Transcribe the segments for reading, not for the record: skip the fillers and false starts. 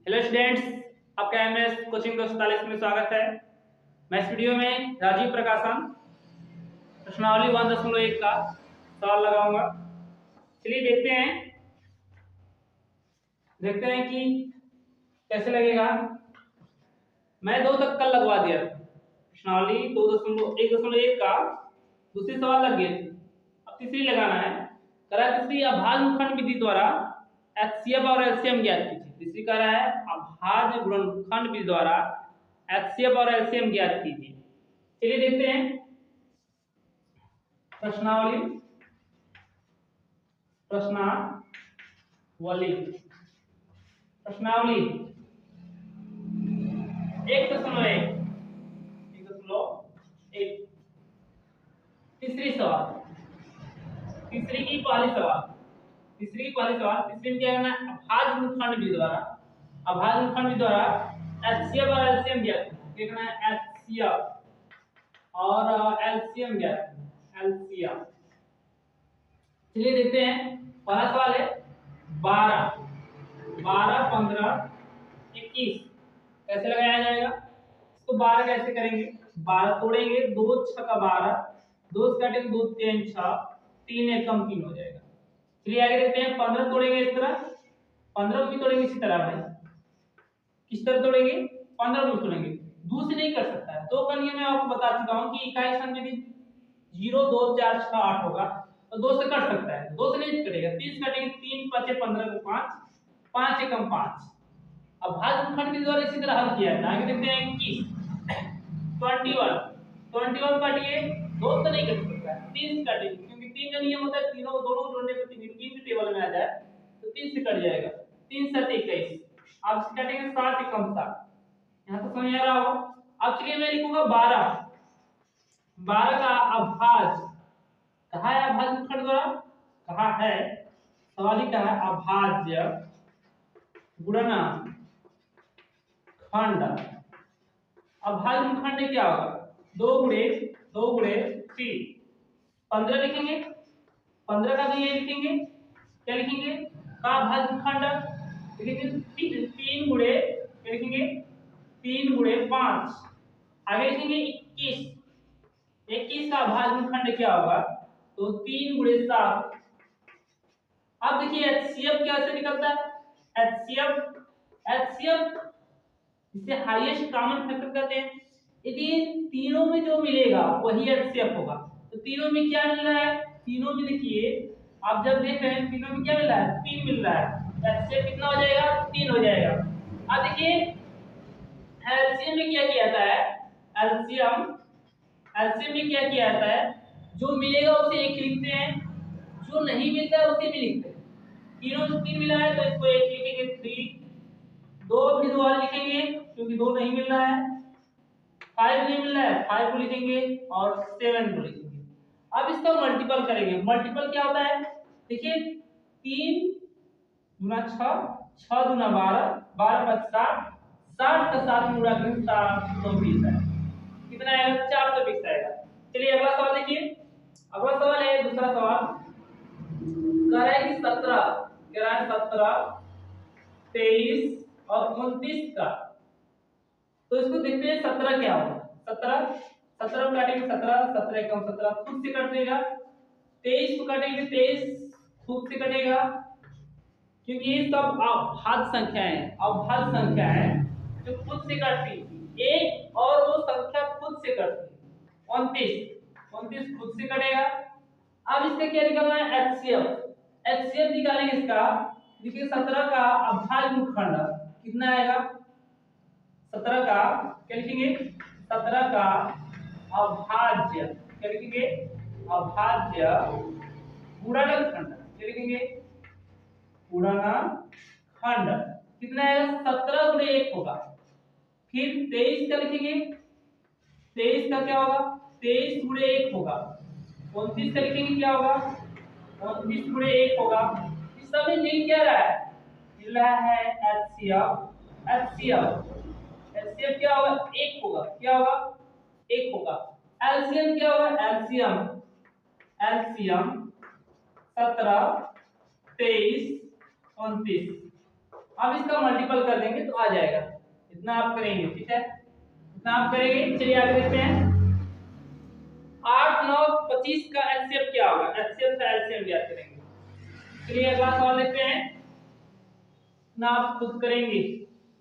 Hello students, आपका MS coaching 247 में स्वागत है। मैं इस वीडियो में राजीव प्रकाशन प्रश्नावली 1.1 का सवाल लगाऊंगा। चलिए देखते हैं कि कैसे लगेगा। मैं 2 तक कल लगवा दिया था। प्रश्नावली 2.1.1 का दूसरी सवाल लग गई थी, अब तीसरी लगाना है। करा तीसरी अभाज्य विधि द्वारा एचसीएफ और एलसीएम ज्ञात कीजिए। तीसरी कह रहा है अभाज्य गुणनखंड विधि द्वारा एचसीएफ और एलसीएम ज्ञात कीजिए। चलिए देखते हैं प्रश्नावली प्रश्नावली 1.1 तीसरी सवाल तीसरी में क्या करना है? अभाज्य गुणनखंड विधि द्वारा एचसीएफ और एलसीएम ज्ञात करना है। क्या करना है? एचसीएफ और एलसीएम ज्ञात करना है। एलसीएम चलिए देखते हैं। पहला सवाल है 12 15 21 कैसे लगाया जाएगा? इसको 12 कैसे करेंगे? 12 तोड़ेंगे, 2 6 का 12, 2 से काटेंगे 2 3 6, 3 एकम 3 हो जाएगा। चलिए आगे देखते हैं। 15 तोड़ेंगे इस तरह, 15 को भी तोड़ेंगे इसी तरह। भाई किस तरह तोड़ेंगे? 15 को भी तोड़ेंगे, 2 से नहीं कर सकता है। 2 का नियम मैं आपको बता चुका हूं कि इकाई संख्या यदि 0 2 4 6 8 होगा तो 2 से कट सकता है, 2 से नहीं कटेगा। 30 काटेंगे, 3 5 15 को 5, 5 एकम 5। अब भाज्य खंड विधि द्वारा इसी तरह हल किया है। आगे देखते हैं 21 21 काटिए, 2 से नहीं कट सकता है, 3 से काटिए, क्योंकि 3 का नियम होता है तीनों दोनों को जोड़ने पर 3 की टेबल में आ जाए तो 3 से कट जाएगा। 3 7 21, अब से काटेंगे 7 एकम 7। यहां तो समझ आ रहा होगा। अब चलिए मैं लिखूंगा 12 का अभाज्य कहा है? अभाज्य खंड द्वारा कहा है, सवाल ही कहा है अभाज्य गुणनखंड। अभाज्य खंड क्या होगा? 2 गुणे 3, 15 लिखेंगे। 15 का भी ये लिखेंगे, क्या लिखेंगे? का अभाज्य खंड लिखेंगे 3 गुणे, क्या लिखेंगे? 3 गुणे 5। आगे लिखेंगे 21 का अभाज्य खंड क्या होगा? तो 3 गुणे 7। अब देखिए एचसीएफ कैसे निकलता है? एचसीएफ इसे हाईएस्ट कॉमन फैक्टर कहते हैं। यदि तीनों में जो मिलेगा वही एचसीएफ होगा। तो तीनों में क्या मिल रहा है? तीनों में देखिए, आप जब देख रहे हैं तीनों में क्या मिल रहा है? 3 मिल रहा है। एचसीएफ कितना हो जाएगा? 3 हो जाएगा। अब देखिए एलसीएम में क्या किया जाता है? एलसीएम में क्या किया जाता है? जो मिलेगा उसे 1 लिखते हैं, जो नहीं मिलता है उसे भी लिखते हैं। तीनों में 3 मिला है तो इसको 1 लिखेंगे 3, 2 भी 2 और लिखेंगे क्योंकि 2 नहीं मिल रहा है, 5 नहीं मिल रहा है, 5 को लिखेंगे और 7 को लिखेंगे। अब इसका मल्टीपल करेंगे। मल्टीपल क्या होता है? देखिए 3 गुना 6, 6 गुना 12, 12 5 60, 60 का 7 गुना 720 है। कितना आएगा? 420 आएगा। चलिए अगला सवाल देखिए। अगला सवाल है दूसरा सवाल, कह रहा है कि 17 23 और 29 का। तो इसको देखते हैं 17 क्या होगा। 17 काटेंगे, 17 एकम 17 खुद से कट देगा। 23 को काटेंगे, 23 खुद से कटेगा, क्योंकि ये सब अभाज्य संख्या है जो खुद से कटती। एक और वो संख्या खुद से कटती 29 खुद से कटेगा। अब इसका क्या निकालना है? एचसीएफ निकालेंगे इसका। देखिए 17 का अभाज्य खंड कितना आएगा? 17 का क्या लिखेंगे? 17 का अभाज्य क्या लिखेंगे? अभाज्य गुणनखंड क्या लिखेंगे? गुणनखंड कितना आएगा? 17 गुणे 1 होगा। फिर 23 का लिखेंगे, 23 का क्या होगा? 23 गुणे 1 होगा। 29 का लिखेंगे, क्या होगा? 29 गुणे 1 होगा। इस सब में मिल क्या रहा है? मिल रहा है एचसीएफ क्या होगा? 1 होगा। क्या होगा? 1 होगा। एलसीएम क्या होगा? एलसीएम 17 23 29 अब इसका मल्टीपल कर देंगे तो आ जाएगा, इतना आप करेंगे, ठीक है, इतना आप करेंगे। चलिए आगे देखते हैं। 8 9 25 का एचसीएफ क्या होगा, एचसीएफ का एलसीएम ज्ञात करेंगे। चलिए अगला सवाल देखते हैं ना, आप खुद करेंगे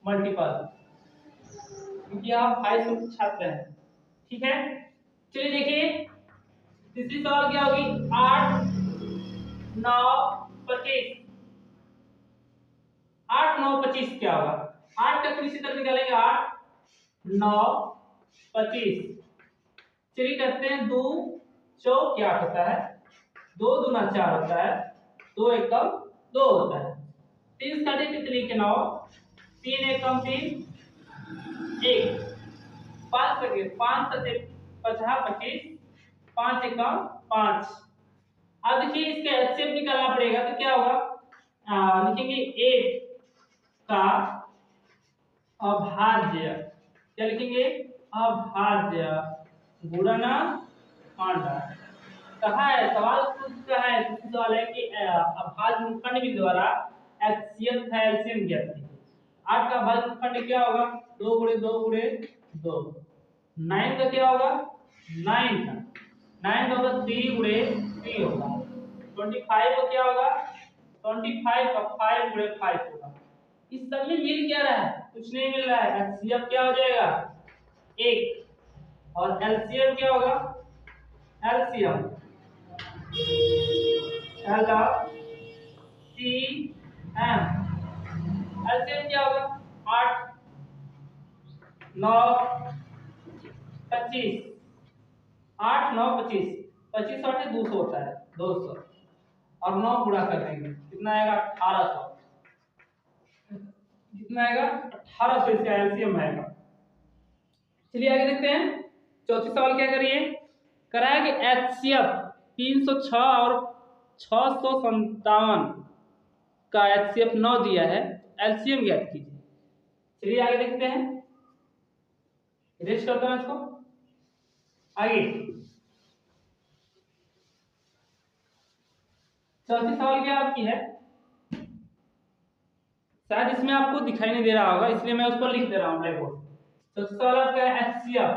मल्टीपल क्योंकि आप हाई स्कूल छात्र हैं, ठीक है। चलिए देखिए तीसरी सवाल क्या होगी, 8 9 25, 8 9 25 क्या होगा, 8 का किसी तरफ निकालेंगे, 8 9 25। चलिए करते हैं, 2 चौक 8 होता है, 2 दूना 4 होता है, 2 एकम 2 होता है, 3 साढ़े कितने के 9, 3 एकम 3 1, 5 सके 5 सते 50 25, 5 एकम 5। अब देखिए इसका एचसीएफ निकालना पड़ेगा तो क्या होगा, लिखेंगे 8 का अभाज्य, क्या लिखेंगे, अभाज्य गुणा आधा। कहा है सवाल खुद का है, सवाल है कि अभाज्य खंड के द्वारा एचसीएफ है एलसीएम ज्ञात कीजिए। 8 का अभाज्य खंड क्या होगा, 2 गुणे 2 गुणे 2। 9 का क्या होगा, 9 का 9 का होगा 3 गुणे 3 होगा। 25 का क्या होगा, 25 का 5 गुणे 5 होगा। इस सब में मिल क्या रहा है, कुछ नहीं मिल रहा है, एचसीएफ क्या हो जाएगा 1 और एलसीएम क्या होगा, LCM L C M, LCM क्या होगा 8 9 25, 8 9 25, 25 8 200 होता है, 200 और 9 गुणा कर देंगे कितना आएगा 1800, कितना आएगा 1800, इसका एलसीएम आएगा। चलिए आगे देखते हैं, चौथी सवाल क्या करिए, कराया कि एचसीएफ 306 और 657 का एचसीएफ 9 दिया है, एलसीएम ज्ञात कीजिए। चलिए आगे देखते हैं, रेस्ट करते हैं इसको आगे। चौथी सवाल क्या आपकी है, शायद इसमें आपको दिखाई नहीं दे रहा होगा इसलिए मैं उस पर लिख दे रहा हूं ब्लैक बोर्ड। चौथी सवाल आपका है एचसीएफ,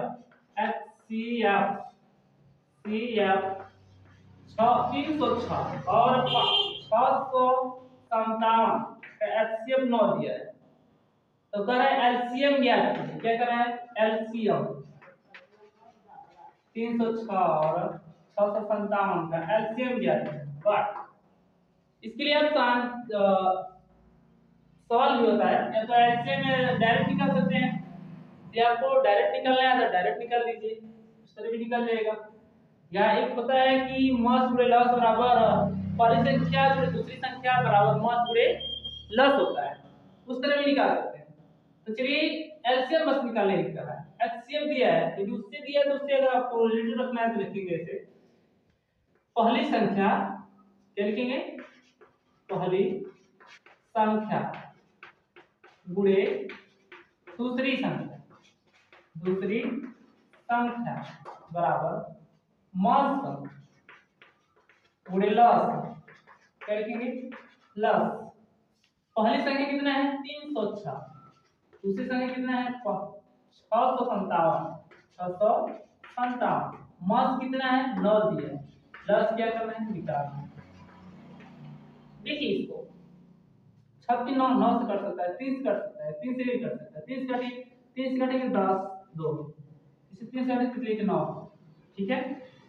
एचसीएफ सीएफ 306 और 657 का एचसीएफ 9 दिया है, तो कह रहा है एलसीएम ज्ञात कीजिए। क्या कर रहा है, एलसीएम 306 और 657 का एलसीएम ज्ञात कीजिए। बट इसके लिए आप सवाल भी होता है, या तो एलसीएम में डायरेक्ट निकाल सकते हैं, या आपको डायरेक्ट निकालना है तो डायरेक्ट निकाल लीजिए, इस तरह भी निकल जाएगा। या एक होता है कि मास गुणे लस बराबर पहली संख्या गुणे दूसरी संख्या बराबर मास गुणे लस होता है, उस तरह भी निकाल सकते हैं। तो चलिए एलसीएम बस निकालने की तरह है, एचसीएफ दिया है यदि उससे दिया तो उससे अगर आपको रिलेटेड रखना है तो लिखेंगे ऐसे, पहली संख्या क्या लिखेंगे, पहली संख्या गुणे दूसरी संख्या, दूसरी संख्या बराबर मास गुणे लस, क्या लिखेंगे लस। पहली संख्या कितना है 306, दूसरी संख्या कितना है 657, 657, मास कितना है 9 दिया है, लस क्या करना है निकालना है। देखिए इसको 36 9 9 से कर सकता है, 30 कर सकता है, 3 से भी कर सकता है, 30 घटे 10 2, इसे 3 से घटे कितने के 9, ठीक है।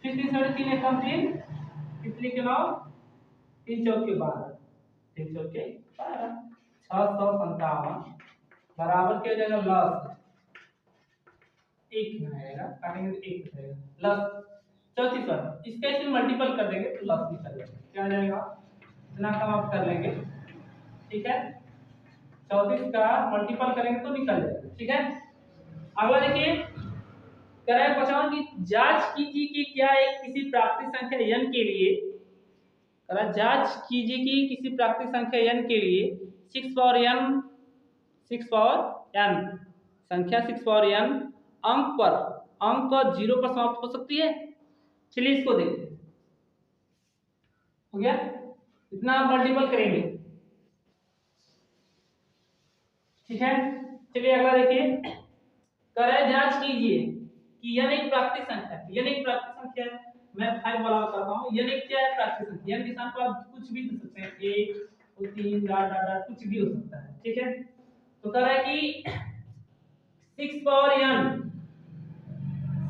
फिर 3 से घटे 3 एक कम 3 कितने के 9, 3 चौक के 12, 3 चौक के 12, 657 बराबर क्या हो जाएगा लस 1 में आएगा, काटेंगे तो 1 बचेगा लस। चौथी सवाल इसका इसमें मल्टीपल कर देंगे तो लस निकल जाएगा, क्या आ जाएगा इतना कम आप कर लेंगे, ठीक है। 34 का मल्टीपल करेंगे तो निकल जाएगा, ठीक है। अगला देखिए, कराए 55 की जांच कीजिए कि क्या एक किसी प्राकृतिक संख्या n के लिए, करा जांच कीजिए कि किसी प्राकृतिक संख्या n के लिए 6 पावर n संख्या 6 पावर n अंक 0 पर समाप्त हो सकती है। चलिए इसको देखते हैं, हो गया, इतना आप मल्टीपल करेंगे। ठीक है, चलिए अगला देखिए। करे जांच कीजिए कि यह एक प्राकृतिक संख्या है। यह एक प्राकृतिक संख्या है। मैं 5 वाला बताता हूँ। यह एक क्या है? प्राकृतिक संख्या। यह निशान को आप कुछ भी दे सकते हैं, 1 2 3 डॉट डॉट डॉट कुछ भी हो सकता है। ठीक है, तो कह रहा है कि 6 पावर n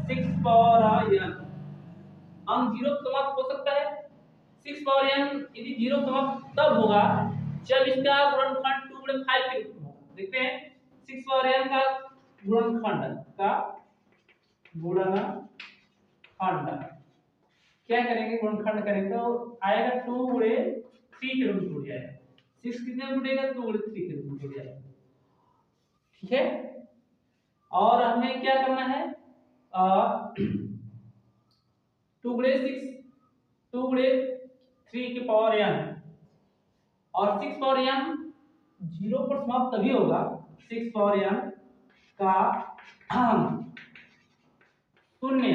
6 पावर n अंक 0 समाप्त हो सकता है। 6 पावर n यदि 0 समाप्त तब होगा जब इसका गुणनखंड 2 गुणे 5 के रूप में होगा। देखते हैं 6 पावर n का गुणनखंड क्या करेंगे? गुणनखंड करेंगे तो आएगा 2 गुणे 3 के रूप में टूट जाएगा। 6 कितने में टूटेगा? 2 गुणे 3 के रूप में टूट जाएगा। ठीक है, और हमें क्या करना है? 2 गुणे 6 2 गुणे 3 की पावर n और 6 पावर n 0 पर समाप्त तभी होगा। 6 पावर n का शून्य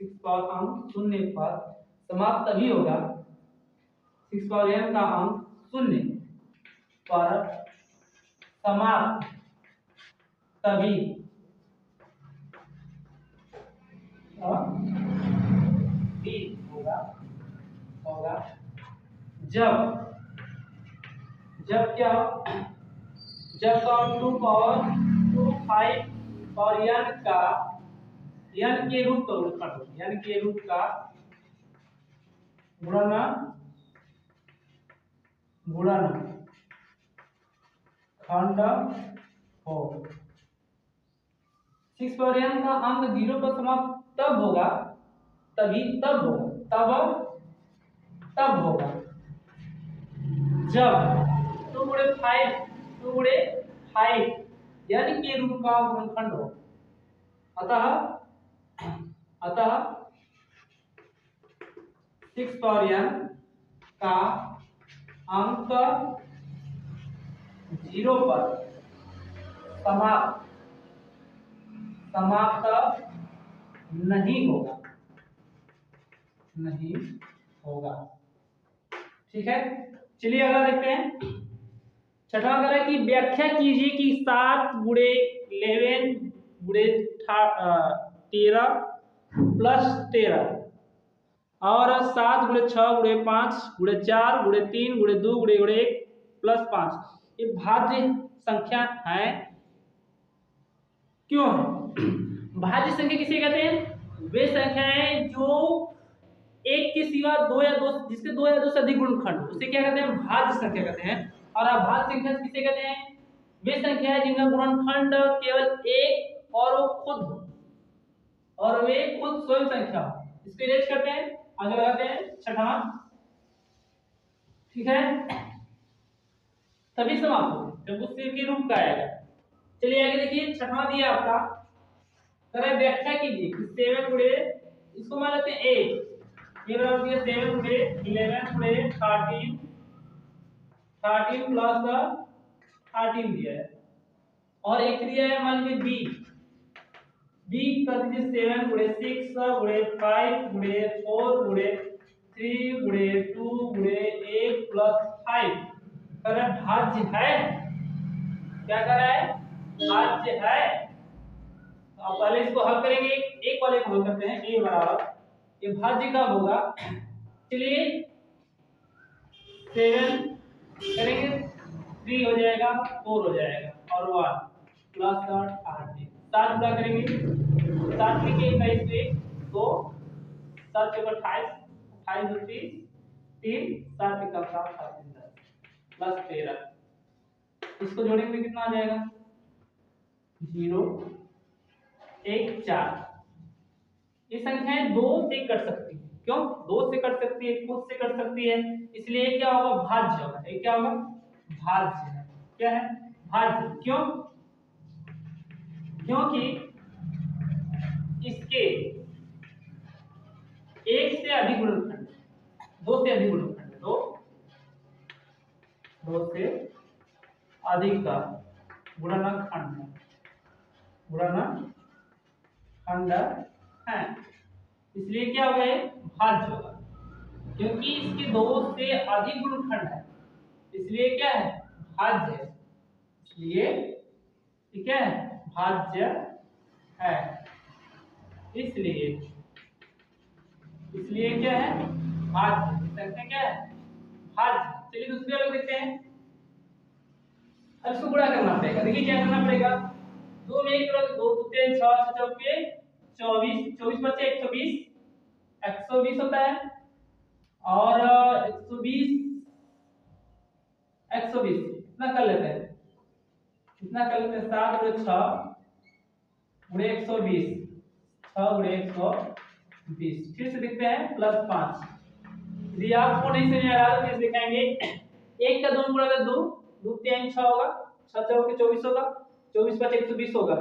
6 पावर अंक शून्य पर समाप्त तभी होगा। 6 पावर n का अंक शून्य पर समाप्त तभी होगा जब क्या हो? जब का 2 पावर 2 5 पावर n का n के रूप का गुणनखंड n के रूप का गुणनखंड हो। 6 पावर n का अंक 0 पर समाप्त तब होगा तब होगा जब 2 गुणे 5 n के रूप का गुणनखंड हो। अतः 6 पावर n का अंक 0 पर समाप्त नहीं होगा। ठीक है, चलिए अगला देखते हैं। छठवां कह रहा है कि व्याख्या कीजिए कि 7 गुणे 11 गुणे 13 प्लस 13 और 7 गुणे 6 गुणे 5 गुणे 4 गुणे 3 गुणे 2 गुणे 1 प्लस 5 ये भाज्य संख्या है। क्यों है? भाज्य संख्या किसे कहते हैं? वे संख्याएं जो एक के सिवा दो या दो जिसके दो या दो से अधिक गुणनखंड हो उसे क्या कहते हैं? भाज्य संख्या कहते हैं। और अभाज्य संख्या किसे कहते हैं? वे संख्याएं जिनका गुणनखंड केवल एक और वो खुद हो और वे खुद स्वयं संख्या हो। इसको इरेज करते हैं, आगे लगाते हैं छठा। ठीक है, तभी समाप्त हो जब उस के रूप का आएगा। चलिए आगे देखिए, छठवां दिया आपका तरह व्याख्या कीजिए कि 7 गुणे इसको मान लेते हैं 8 ये बराबर दिया 7 गुणे 11 गुणे 13 प्लस 13 दिया है और एक दिया है मान लीजिए b कर दीजिए 7 गुणे 6 गुणे 5 गुणे 4 गुणे 3 गुणे 2 गुणे 1 प्लस 5 कर भाज्य है। क्या कर रहा है? भाज्य है। अब पहले इसको हल करेंगे, एक वाले को हल करते हैं। a बराबर ये भाज्य का होगा। चलिए 7 करेंगे 3 हो जाएगा 4 हो जाएगा और 1 प्लस 8 7 गुणा करेंगे 7 के 21 से 2 7 के 28 28 2 30 3 7 के 7 7 10 प्लस 13 इसको जोड़ेंगे कितना आ जाएगा? 0 1 4। ये संख्याएं 2 से कट सकती है। क्यों 2 से कट सकती है? खुद से कट सकती है, इसलिए क्या होगा? भाज्य होगा। ये क्या होगा? भाज्य है। क्या है? भाज्य। क्यों? क्योंकि इसके एक से अधिक गुणनखंड 2 से अधिक गुणनखंड 2 से अधिक का गुणनखंड है, इसलिए क्या होगा? ये भाज्य होगा। क्योंकि इसके 2 से अधिक गुणनखंड है इसलिए क्या है? भाज्य है। लिए, ठीक है, भाज्य है। इसलिए क्या है, भाज्य। सकते हैं क्या है, भाज्य। चलिए दूसरी वाले देखते हैं। अब इसको गुणा करना पड़ेगा। देखिए क्या करना पड़ेगा, दो में एक करोगे, 2 2 3 6 6 चौके 24, 24 बचे 120, 120 होता है। और 120 इतना कर लेते हैं, 7 गुणे 6 गुणे 120, 6 गुणे 120। फिर से देखते हैं +5। यदि आपको नहीं समझ आ रहा तो फिर दिखाएंगे। 1 का 2 गुणा 2, 2 3 6 होगा, 6 चौके 24 होगा, 24 बचे 120 होगा।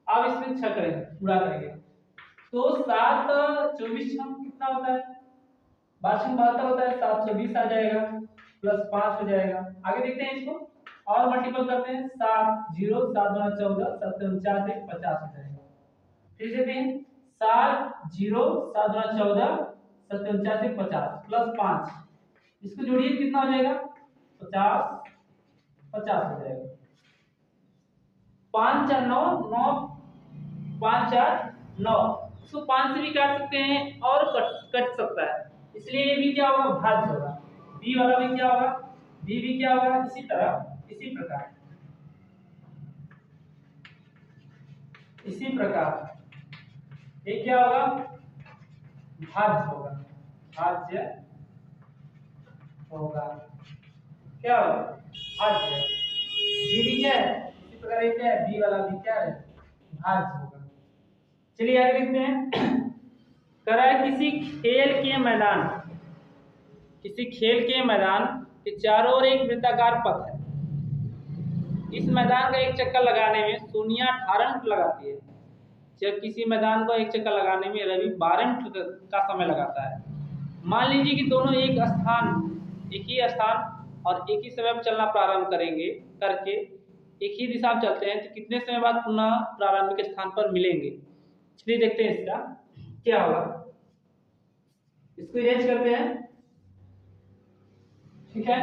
अब इसमें 6 करेंगे, गुणा करेंगे तो 7 24 कितना होता है, 72 होता है, 720 आ जाएगा, +5 हो जाएगा। आगे देखते हैं इसको और मल्टीपल करते हैं। 7 0 7 गुना 14, 7 49 50 हो जाएगा। फिर देते हैं 7 0 7 गुना 14, 7 49 50 +5, इसको जोड़िए कितना हो जाएगा, 50 50 हो जाएगा। 5 4 9 9 5 4 9, इसको 5 से भी काट सकते हैं और कट सकता है, इसलिए ये भी क्या होगा, भाज्य होगा। बी वाला भी क्या होगा, बी भी क्या होगा, इसी तरह इसी प्रकार ये क्या होगा, भाज्य होगा, भाज्य होगा। क्या होगा, भाज्य। बी भी क्या है, इसी प्रकार ये क्या है, बी वाला भी क्या है, भाज्य होगा। चलिए आगे देखते हैं। करा है किसी खेल के मैदान के चारों ओर एक वृत्ताकार पथ है। इस मैदान का एक चक्कर लगाने में सोनिया 18 मिनट लगाती है, जब किसी मैदान को एक चक्कर लगाने में रवि 12 मिनट का समय लगाता है। मान लीजिए कि दोनों एक ही स्थान और एक ही समय पर चलना प्रारंभ करके एक ही दिशा में चलते हैं, तो कितने समय बाद पुनः प्रारंभिक स्थान पर मिलेंगे। चलिए देखते हैं इसका क्या होगा। इसको इरेज करते हैं, ठीक है।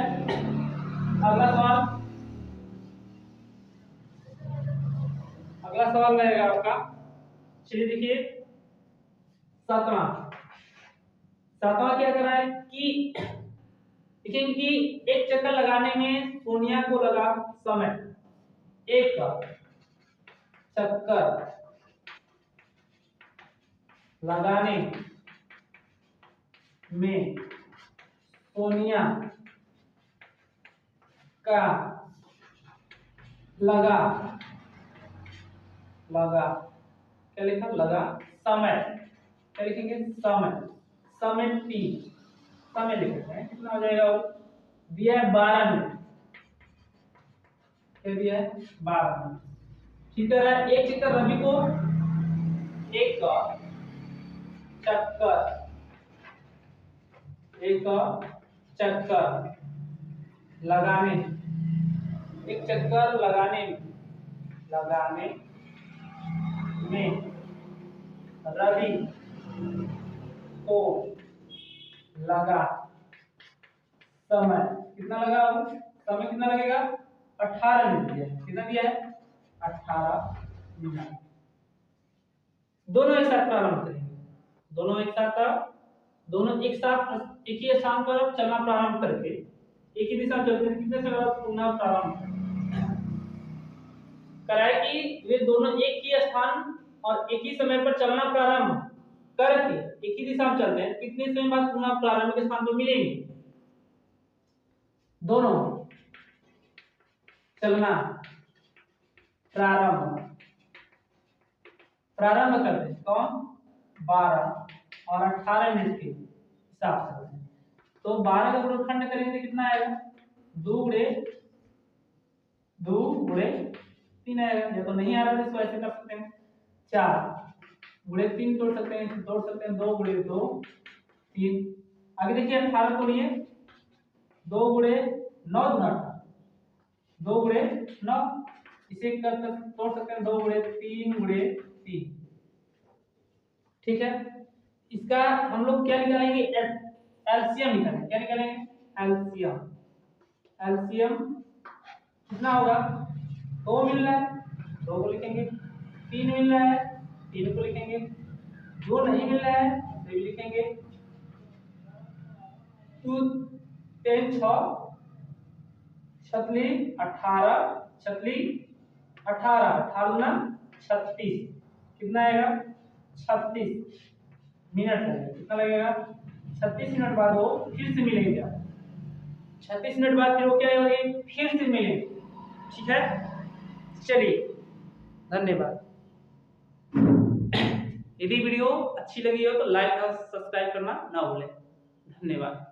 अगला सवाल रहेगा आपका। चलिए देखिए, सातवां क्या कर रहा है कि देखेंगे कि एक चक्कर लगाने में सोनिया को लगा समय, एक चक्कर लगाने में सोनिया का लगा क्या लिखा, लगा समय, क्या लिखेंगे, समय टी, समय लिखते हैं, कितना हो जाएगा, वो दिया है 12 मिनट, क्या दिया है, 12 मिनट। ठीक है, एक चक्कर रवि को एक चक्कर लगाने में रवि को लगा समय, कितना लगा, समय कितना लगेगा, 18 मिनट दिया है, कितना दिया है, 18 मिनट। दोनों एक साथ प्रारंभ करेंगे, दोनों एक साथ एक ही स्थान पर चलना प्रारंभ करके एक ही दिशा में चलते हैं, कितने समय बाद पुनः प्रारंभ कराए कि वे दोनों एक ही स्थान और एक ही समय पर चलना प्रारंभ करके एक ही दिशा में चलते हैं, कितने समय बाद पुनः प्रारंभिक स्थान पर मिलेंगे। दोनों चलना प्रारंभ करते हैं, कौन, 12 और 18 मिनट के हिसाब से। तो 12 का गुणनखंड करेंगे तो कितना आएगा, 2 गुणे 3 आएगा। या तो नहीं आ रहा तो इसको ऐसे कर सकते हैं, 4 गुणे 3 तोड़ सकते हैं, 2 गुणे 2 3। आगे देखिए 18 को लिए 2 गुणे 9 गुना 2 गुणे 9, इसे तोड़ सकते हैं, 2 गुणे 3 गुणे 3, ठीक है। इसका हम लोग क्या निकालेंगे, एलसीएम निकालेंगे। क्या निकालेंगे, एलसीएम कितना होगा, 2 मिल रहा है 2 को लिखेंगे, 3 मिल रहा है 3 को लिखेंगे, जो नहीं मिल रहा है उसे भी लिखेंगे। 2 10 6 छतली 18 छतली 18 18 गुना 36 कितना आएगा 36 मिनट लगेगा। कितना लगेगा 36 मिनट बाद वो फिर से मिलेंगे। क्या 36 मिनट बाद फिर वो क्या होगी फिर से मिलेंगे। ठीक है, चलिए धन्यवाद। यदि वीडियो अच्छी लगी हो तो लाइक और सब्सक्राइब करना ना भूलें। धन्यवाद।